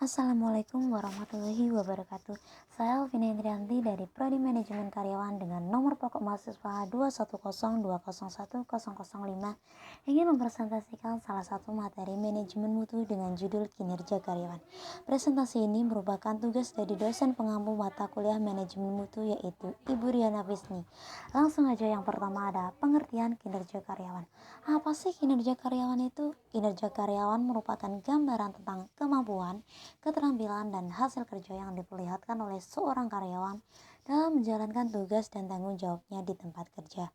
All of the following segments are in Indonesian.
Assalamualaikum warahmatullahi wabarakatuh. Saya Alvina Indrianti dari Prodi Manajemen Karyawan dengan nomor pokok mahasiswa 21020010005 ingin mempresentasikan salah satu materi manajemen mutu dengan judul kinerja karyawan. Presentasi ini merupakan tugas dari dosen pengampu mata kuliah manajemen mutu yaitu Ibu Riana Visni. Langsung aja, yang pertama ada pengertian kinerja karyawan. Apa sih kinerja karyawan itu? Kinerja karyawan merupakan gambaran tentang kemampuan, keterampilan, dan hasil kerja yang diperlihatkan oleh seorang karyawan dalam menjalankan tugas dan tanggung jawabnya di tempat kerja.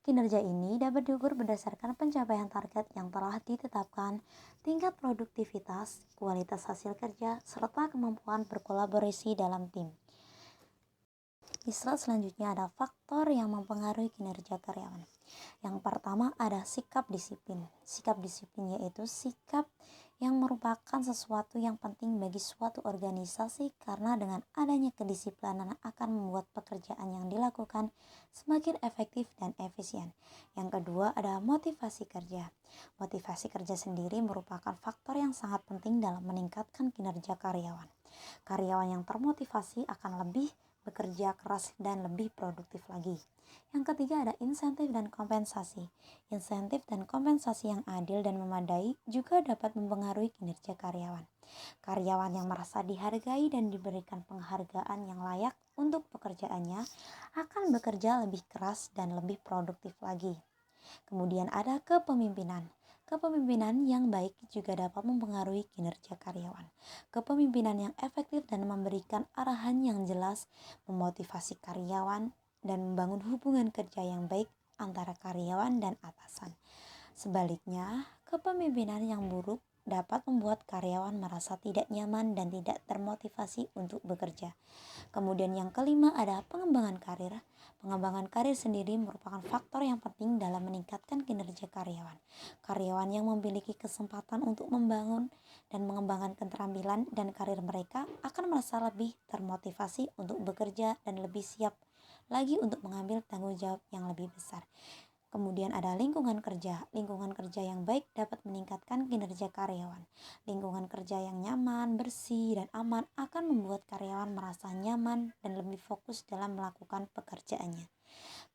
Kinerja ini dapat diukur berdasarkan pencapaian target yang telah ditetapkan, tingkat produktivitas, kualitas hasil kerja, serta kemampuan berkolaborasi dalam tim. Di slide selanjutnya ada faktor yang mempengaruhi kinerja karyawan. Yang pertama ada sikap disiplin. Sikap disiplin yaitu sikap yang merupakan sesuatu yang penting bagi suatu organisasi karena dengan adanya kedisiplinan akan membuat pekerjaan yang dilakukan semakin efektif dan efisien. Yang kedua ada motivasi kerja. Motivasi kerja sendiri merupakan faktor yang sangat penting dalam meningkatkan kinerja karyawan. Karyawan yang termotivasi akan lebih bekerja keras dan lebih produktif lagi. Yang ketiga ada insentif dan kompensasi. Insentif dan kompensasi yang adil dan memadai juga dapat mempengaruhi kinerja karyawan. Karyawan yang merasa dihargai dan diberikan penghargaan yang layak untuk pekerjaannya akan bekerja lebih keras dan lebih produktif lagi. Kemudian ada kepemimpinan. Kepemimpinan yang baik juga dapat mempengaruhi kinerja karyawan. Kepemimpinan yang efektif dan memberikan arahan yang jelas memotivasi karyawan dan membangun hubungan kerja yang baik antara karyawan dan atasan. Sebaliknya, kepemimpinan yang buruk dapat membuat karyawan merasa tidak nyaman dan tidak termotivasi untuk bekerja. Kemudian yang kelima ada pengembangan karir. Pengembangan karir sendiri merupakan faktor yang penting dalam meningkatkan kinerja karyawan. Karyawan yang memiliki kesempatan untuk membangun dan mengembangkan keterampilan dan karir mereka akan merasa lebih termotivasi untuk bekerja dan lebih siap lagi untuk mengambil tanggung jawab yang lebih besar. Kemudian ada lingkungan kerja. Lingkungan kerja yang baik dapat meningkatkan kinerja karyawan. Lingkungan kerja yang nyaman, bersih, dan aman akan membuat karyawan merasa nyaman dan lebih fokus dalam melakukan pekerjaannya.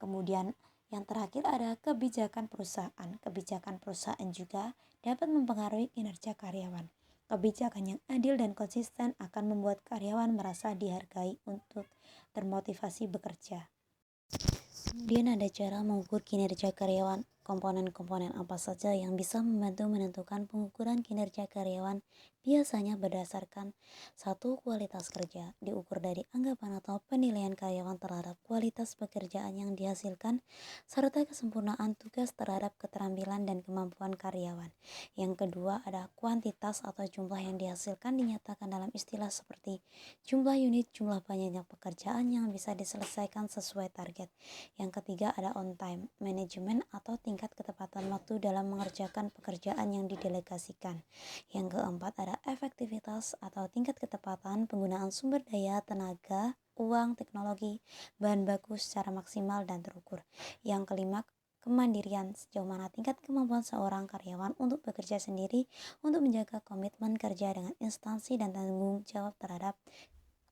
Kemudian yang terakhir ada kebijakan perusahaan. Kebijakan perusahaan juga dapat mempengaruhi kinerja karyawan. Kebijakan yang adil dan konsisten akan membuat karyawan merasa dihargai untuk termotivasi bekerja. Kemudian ada cara mengukur kinerja karyawan. Komponen-komponen apa saja yang bisa membantu menentukan pengukuran kinerja karyawan biasanya berdasarkan satu, kualitas kerja, diukur dari anggapan atau penilaian karyawan terhadap kualitas pekerjaan yang dihasilkan, serta kesempurnaan tugas terhadap keterampilan dan kemampuan karyawan. Yang kedua ada kuantitas atau jumlah yang dihasilkan dinyatakan dalam istilah seperti jumlah unit, jumlah banyaknya pekerjaan yang bisa diselesaikan sesuai target. Yang ketiga ada on time management atau tingkat ketepatan waktu dalam mengerjakan pekerjaan yang didelegasikan. Yang keempat ada efektivitas atau tingkat ketepatan penggunaan sumber daya, tenaga, uang, teknologi, bahan baku secara maksimal dan terukur. Yang kelima kemandirian, sejauh mana tingkat kemampuan seorang karyawan untuk bekerja sendiri untuk menjaga komitmen kerja dengan instansi dan tanggung jawab terhadap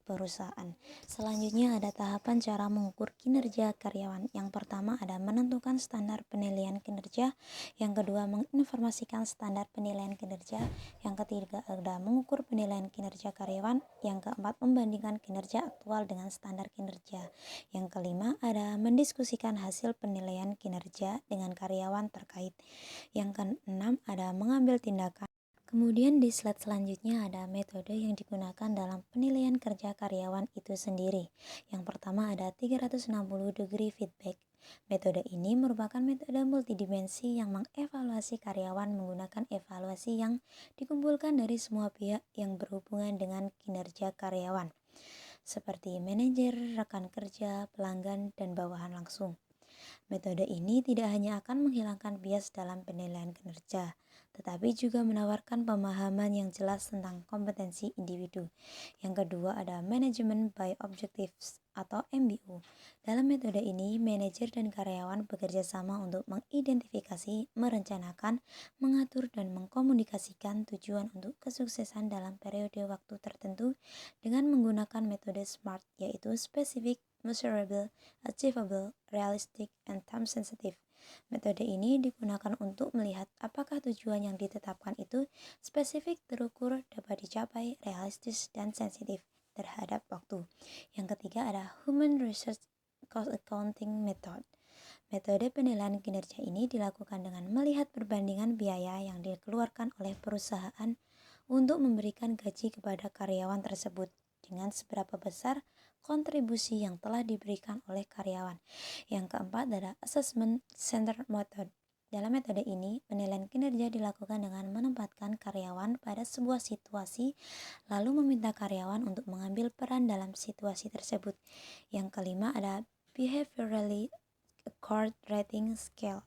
perusahaan. Selanjutnya ada tahapan cara mengukur kinerja karyawan. Yang pertama ada menentukan standar penilaian kinerja, yang kedua menginformasikan standar penilaian kinerja, yang ketiga ada mengukur penilaian kinerja karyawan, yang keempat membandingkan kinerja aktual dengan standar kinerja, yang kelima ada mendiskusikan hasil penilaian kinerja dengan karyawan terkait, yang keenam ada mengambil tindakan. Kemudian di slide selanjutnya ada metode yang digunakan dalam penilaian kerja karyawan itu sendiri. Yang pertama ada 360 degree feedback. Metode ini merupakan metode multidimensi yang mengevaluasi karyawan menggunakan evaluasi yang dikumpulkan dari semua pihak yang berhubungan dengan kinerja karyawan, seperti manajer, rekan kerja, pelanggan, dan bawahan langsung. Metode ini tidak hanya akan menghilangkan bias dalam penilaian kinerja, tetapi juga menawarkan pemahaman yang jelas tentang kompetensi individu. Yang kedua ada manajemen by objectives atau MBO. Dalam metode ini, manajer dan karyawan bekerja sama untuk mengidentifikasi, merencanakan, mengatur, dan mengkomunikasikan tujuan untuk kesuksesan dalam periode waktu tertentu dengan menggunakan metode SMART, yaitu specific, measurable, achievable, realistic, and time sensitive. Metode ini digunakan untuk melihat apakah tujuan yang ditetapkan itu spesifik, terukur, dapat dicapai, realistis, dan sensitif terhadap waktu. Yang ketiga ada Human Research Cost Accounting Method. Metode penilaian kinerja ini dilakukan dengan melihat perbandingan biaya yang dikeluarkan oleh perusahaan untuk memberikan gaji kepada karyawan tersebut dengan seberapa besar kontribusi yang telah diberikan oleh karyawan. Yang keempat adalah Assessment Center Method. Dalam metode ini, penilaian kinerja dilakukan dengan menempatkan karyawan pada sebuah situasi, lalu meminta karyawan untuk mengambil peran dalam situasi tersebut. Yang kelima ada Behaviorally Accord Rating Scale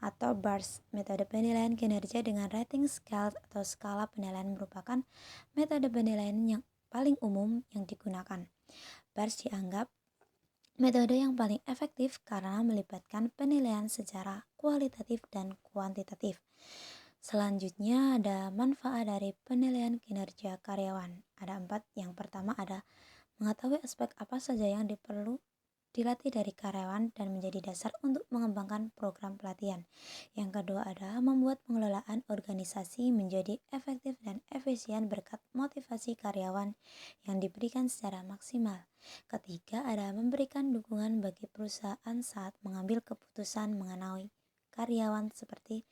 atau BARS. Metode penilaian kinerja dengan rating scale atau skala penilaian merupakan metode penilaian yang paling umum yang digunakan. BARS dianggap metode yang paling efektif karena melibatkan penilaian secara kualitatif dan kuantitatif. Selanjutnya ada manfaat dari penilaian kinerja karyawan. Ada 4. Yang pertama ada mengetahui aspek apa saja yang dilatih dari karyawan dan menjadi dasar untuk mengembangkan program pelatihan. Yang kedua ada membuat pengelolaan organisasi menjadi efektif dan efisien berkat motivasi karyawan yang diberikan secara maksimal. Ketiga ada memberikan dukungan bagi perusahaan saat mengambil keputusan mengenai karyawan seperti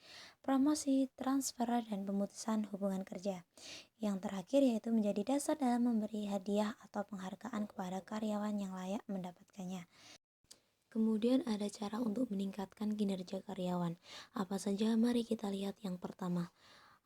promosi, transfer, dan pemutusan hubungan kerja. Yang terakhir yaitu menjadi dasar dalam memberi hadiah atau penghargaan kepada karyawan yang layak mendapatkannya. Kemudian ada cara untuk meningkatkan kinerja karyawan. Apa saja? Mari kita lihat yang pertama.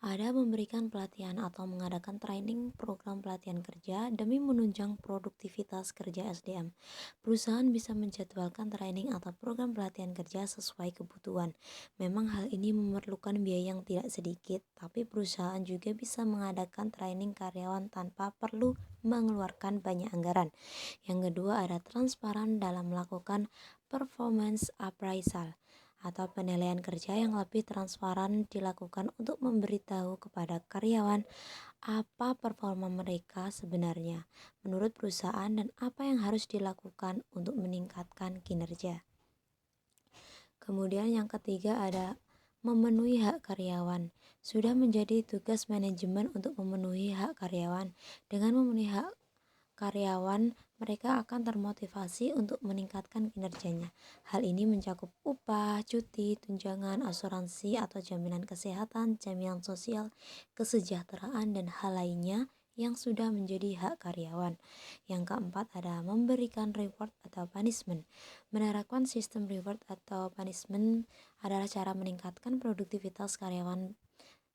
Ada memberikan pelatihan atau mengadakan training program pelatihan kerja demi menunjang produktivitas kerja SDM. Perusahaan bisa menjadwalkan training atau program pelatihan kerja sesuai kebutuhan. Memang hal ini memerlukan biaya yang tidak sedikit, tapi perusahaan juga bisa mengadakan training karyawan tanpa perlu mengeluarkan banyak anggaran. Yang kedua ada transparan dalam melakukan performance appraisal atau penilaian kerja yang lebih transparan dilakukan untuk memberitahu kepada karyawan apa performa mereka sebenarnya menurut perusahaan dan apa yang harus dilakukan untuk meningkatkan kinerja. Kemudian yang ketiga ada memenuhi hak karyawan. Sudah menjadi tugas manajemen untuk memenuhi hak karyawan. Dengan memenuhi hak karyawan, mereka akan termotivasi untuk meningkatkan kinerjanya. Hal ini mencakup upah, cuti, tunjangan, asuransi atau jaminan kesehatan, jaminan sosial, kesejahteraan, dan hal lainnya yang sudah menjadi hak karyawan. Yang keempat ada memberikan reward atau punishment. Menerapkan sistem reward atau punishment adalah cara meningkatkan produktivitas karyawan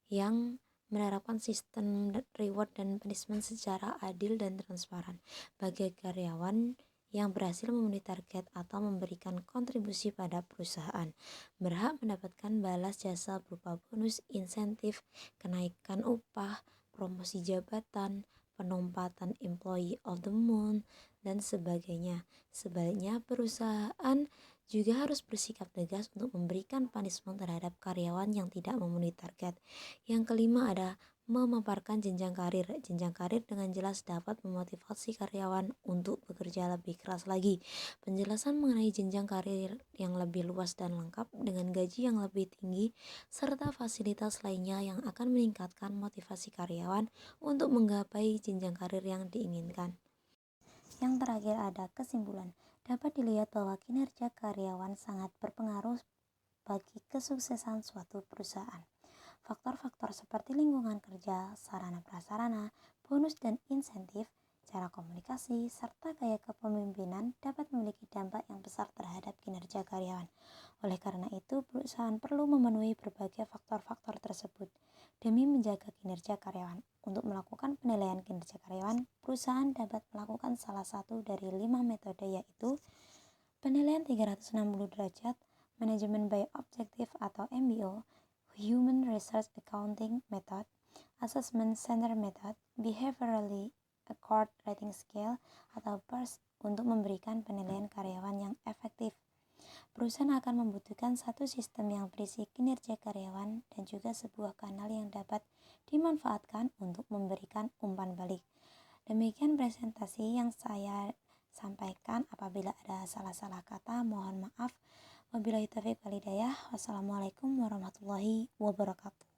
yang menerapkan sistem reward dan punishment secara adil dan transparan bagi karyawan yang berhasil memenuhi target atau memberikan kontribusi pada perusahaan. Berhak mendapatkan balas jasa berupa bonus, insentif, kenaikan upah, promosi jabatan, penempatan employee of the month, dan sebagainya. Sebaliknya, perusahaan juga harus bersikap tegas untuk memberikan punishment terhadap karyawan yang tidak memenuhi target. Yang kelima ada memaparkan jenjang karir. Jenjang karir dengan jelas dapat memotivasi karyawan untuk bekerja lebih keras lagi. Penjelasan mengenai jenjang karir yang lebih luas dan lengkap dengan gaji yang lebih tinggi serta fasilitas lainnya yang akan meningkatkan motivasi karyawan untuk menggapai jenjang karir yang diinginkan. Yang terakhir ada kesimpulan. Dapat dilihat bahwa kinerja karyawan sangat berpengaruh bagi kesuksesan suatu perusahaan. Faktor-faktor seperti lingkungan kerja, sarana prasarana, bonus dan insentif, cara komunikasi, serta gaya kepemimpinan dapat memiliki dampak yang besar terhadap kinerja karyawan. Oleh karena itu, perusahaan perlu memenuhi berbagai faktor-faktor tersebut demi menjaga kinerja karyawan. Untuk melakukan penilaian kinerja karyawan, perusahaan dapat melakukan salah satu dari 5 metode yaitu penilaian 360 derajat, manajemen by objective atau MBO, Human Research Accounting Method, Assessment Center Method, Behaviorally Accord Rating Scale, atau PERS untuk memberikan penilaian karyawan yang efektif. Perusahaan akan membutuhkan satu sistem yang berisi kinerja karyawan dan juga sebuah kanal yang dapat dimanfaatkan untuk memberikan umpan balik. Demikian presentasi yang saya sampaikan. Apabila ada salah-salah kata, mohon maaf. Wabillahi taufiq wal hidayah. Wassalamualaikum warahmatullahi wabarakatuh.